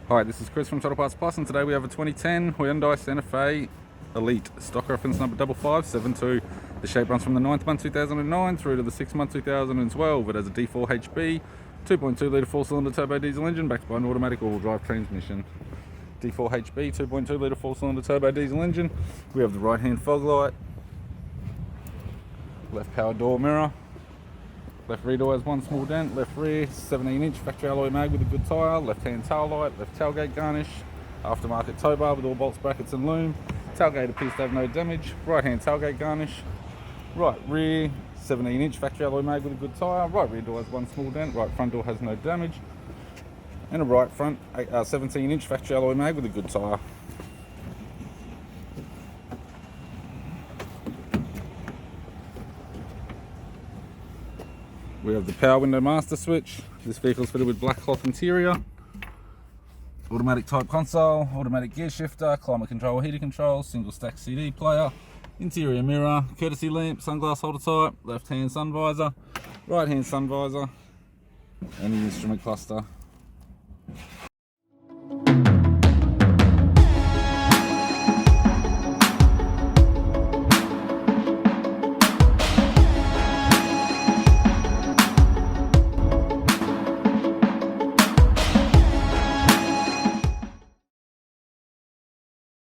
Hi, this is Chris from Total Parts Plus, and today we have a 2010 Hyundai Santa Fe Elite. Stock reference number 5572. The shape runs from the 9th month 2009 through to the 6th month 2012. It has a D4 HB, 2.2 litre 4-cylinder turbo diesel engine backed by an automatic all-wheel drive transmission. D4 HB, 2.2 litre 4-cylinder turbo diesel engine. We have the right-hand fog light, left power door mirror, left rear door has one small dent, left rear 17-inch factory alloy mag with a good tyre, left-hand tail light, left tailgate garnish, aftermarket tow bar with all bolts, brackets and loom. Tailgate appears to have no damage. Right-hand tailgate garnish, right rear 17-inch factory alloy mag with a good tyre, right rear door has one small dent, right front door has no damage, and a right front 17-inch factory alloy mag with a good tyre. We have the power window master switch. This vehicle is fitted with black cloth interior, automatic type console, automatic gear shifter, climate control, heater control, single stack CD player, interior mirror, courtesy lamp, sunglass holder type, left hand sun visor, right hand sun visor, and the instrument cluster.